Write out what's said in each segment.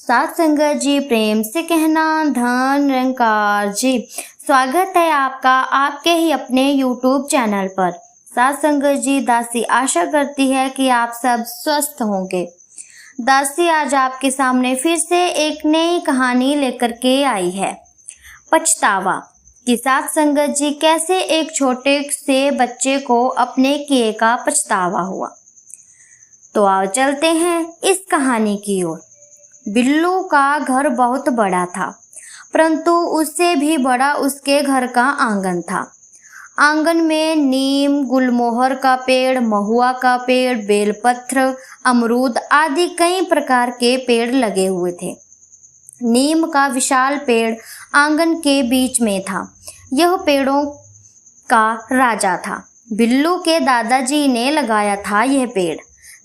साथ संगत जी, प्रेम से कहना धन निरंकार जी। स्वागत है आपका आपके ही अपने YouTube चैनल पर। साथ संगत जी, दासी आशा करती है कि आप सब स्वस्थ होंगे। दासी आज आपके सामने फिर से एक नई कहानी लेकर के आई है, पछतावा। कि साथ संगत जी, कैसे एक छोटे से बच्चे को अपने किए का पछतावा हुआ। तो आओ चलते हैं इस कहानी की ओर। बिल्लू का घर बहुत बड़ा था, परंतु उससे भी बड़ा उसके घर का आंगन था। आंगन में नीम, गुलमोहर का पेड़, महुआ का पेड़, बेलपत्र, अमरूद आदि कई प्रकार के पेड़ लगे हुए थे। नीम का विशाल पेड़ आंगन के बीच में था। यह पेड़ों का राजा था। बिल्लू के दादाजी ने लगाया था यह पेड़।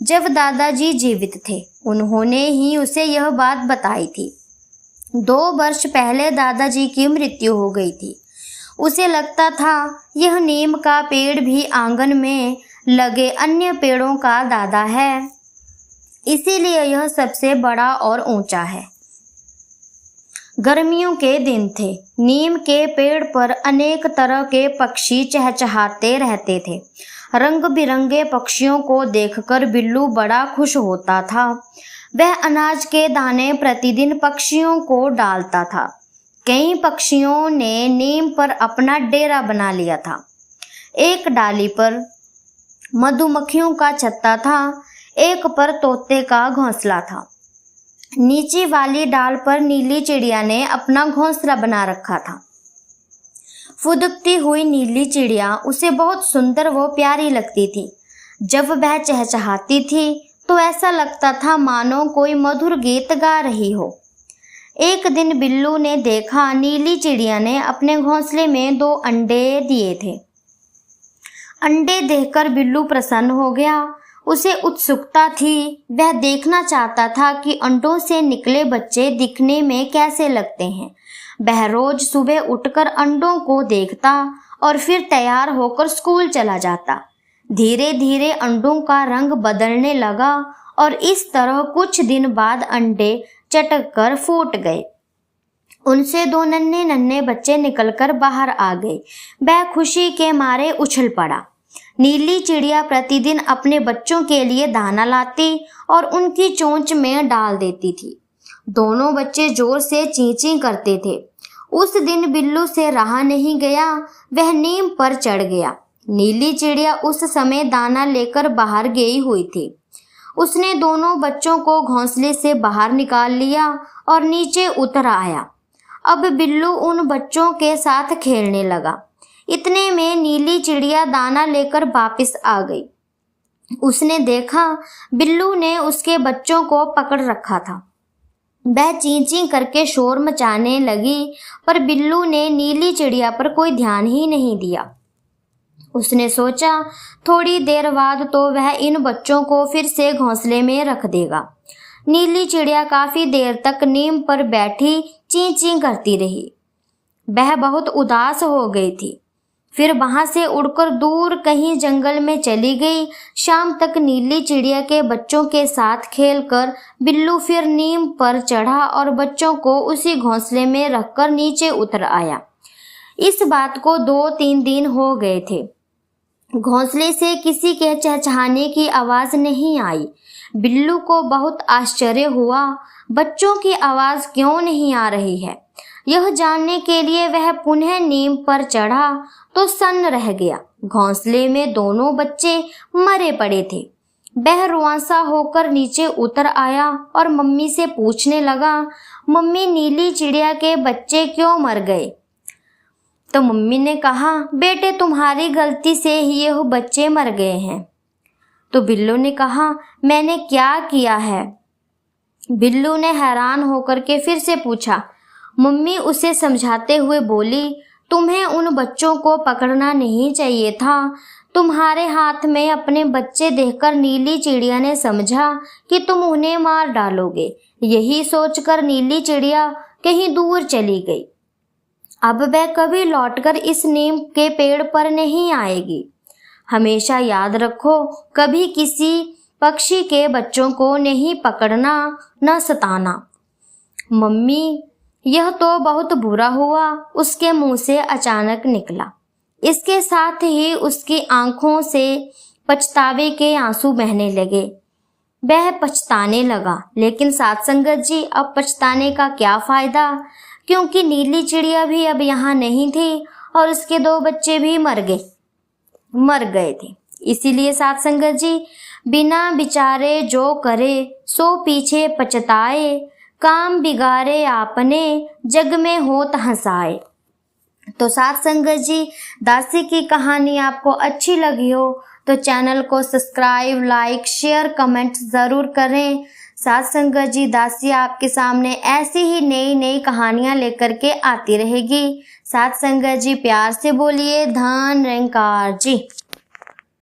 जब दादाजी जीवित थे, उन्होंने ही उसे यह बात बताई थी। 2 वर्ष पहले दादाजी की मृत्यु हो गई थी। उसे लगता था यह नीम का पेड़ भी आंगन में लगे अन्य पेड़ों का दादा है, इसीलिए यह सबसे बड़ा और ऊंचा है। गर्मियों के दिन थे। नीम के पेड़ पर अनेक तरह के पक्षी चहचहाते रहते थे। रंग बिरंगे पक्षियों को देखकर बिल्लू बड़ा खुश होता था। वह अनाज के दाने प्रतिदिन पक्षियों को डालता था। कई पक्षियों ने नीम पर अपना डेरा बना लिया था। एक डाली पर मधुमक्खियों का छत्ता था, एक पर तोते का घोंसला था। नीचे वाली डाल पर नीली चिड़िया ने अपना घोंसला बना रखा था। फुदकती हुई नीली चिड़िया उसे बहुत सुंदर व प्यारी लगती थी। जब वह चहचहाती थी तो ऐसा लगता था मानो कोई मधुर गीत गा रही हो। एक दिन बिल्लू ने देखा नीली चिड़िया ने अपने घोंसले में 2 अंडे दिए थे। अंडे देखकर बिल्लू प्रसन्न हो गया। उसे उत्सुकता थी। वह देखना चाहता था कि अंडों से निकले बच्चे दिखने में कैसे लगते हैं। वह रोज सुबह उठकर अंडों को देखता और फिर तैयार होकर स्कूल चला जाता। धीरे धीरे अंडों का रंग बदलने लगा और इस तरह कुछ दिन बाद अंडे चटक कर फूट गए। उनसे 2 नन्हे नन्हे बच्चे निकलकर बाहर आ गए। वह खुशी के मारे उछल पड़ा। नीली चिड़िया प्रतिदिन अपने बच्चों के लिए दाना लाती और उनकी चोंच में डाल देती थी। दोनों बच्चे जोर से चीं चीं करते थे। उस दिन बिल्लू से रहा नहीं गया। वह नीम पर चढ़ गया। नीली चिड़िया उस समय दाना लेकर बाहर गई हुई थी। उसने दोनों बच्चों को घोंसले से बाहर निकाल लिया और नीचे उतर आया। अब बिल्लू उन बच्चों के साथ खेलने लगा। इतने में नीली चिड़िया दाना लेकर वापस आ गई। उसने देखा बिल्लू ने उसके बच्चों को पकड़ रखा था। वह चीं चीं करके शोर मचाने लगी, पर बिल्लू ने नीली चिड़िया पर कोई ध्यान ही नहीं दिया। उसने सोचा थोड़ी देर बाद तो वह इन बच्चों को फिर से घोंसले में रख देगा। नीली चिड़िया काफी देर तक नीम पर बैठी चीं चीं करती रही। वह बहुत उदास हो गई थी। फिर वहां से उड़कर दूर कहीं जंगल में चली गई। शाम तक नीली चिड़िया के बच्चों के साथ खेलकर बिल्लू फिर नीम पर चढ़ा और बच्चों को उसी घोंसले में रखकर नीचे उतर आया। इस बात को 2-3 दिन हो गए थे। घोंसले से किसी के चहचहाने की आवाज नहीं आई। बिल्लू को बहुत आश्चर्य हुआ, बच्चों की आवाज क्यों नहीं आ रही है। यह जानने के लिए वह पुनः नीम पर चढ़ा तो सन्न रह गया। घोंसले में दोनों बच्चे मरे पड़े थे। वह रुआंसा होकर नीचे उतर आया और मम्मी से पूछने लगा, मम्मी नीली चिड़िया के बच्चे क्यों मर गए। तो मम्मी ने कहा, बेटे तुम्हारी गलती से ही यह बच्चे मर गए हैं। तो बिल्लू ने कहा, मैंने क्या किया है। बिल्लू ने हैरान होकर के फिर से पूछा। मम्मी उसे समझाते हुए बोली, तुम्हें उन बच्चों को पकड़ना नहीं चाहिए था। तुम्हारे हाथ में अपने बच्चे देखकर नीली चिड़िया ने समझा कि तुम उन्हें मार डालोगे। यही सोचकर नीली चिड़िया कहीं दूर चली गई। अब वह कभी लौटकर इस नीम के पेड़ पर नहीं आएगी। हमेशा याद रखो, कभी किसी पक्षी के बच्चों को नहीं पकड़ना, न सताना। मम्मी, यह तो बहुत बुरा हुआ, उसके मुंह से अचानक निकला। इसके साथ ही उसकी आंखों से पछतावे के आंसू बहने लगे। वह पछताने लगा, लेकिन साथ संगत जी अब पछताने का क्या फायदा, क्योंकि नीली चिड़िया भी अब यहाँ नहीं थी और उसके 2 बच्चे भी मर गए थे। इसीलिए साथ संगत जी, बिना विचारे जो करे सो पीछे पछताए, काम बिगाड़े आपने जग में होत हंसाए। तो साथ संगत जी, दासी की कहानी आपको अच्छी लगी हो तो चैनल को सब्सक्राइब, लाइक, शेयर, कमेंट ज़रूर करें। साथ संगत जी, दासी आपके सामने ऐसी ही नई नई कहानियाँ लेकर के आती रहेगी। साथ संगत जी, प्यार से बोलिए धन निरंकार जी।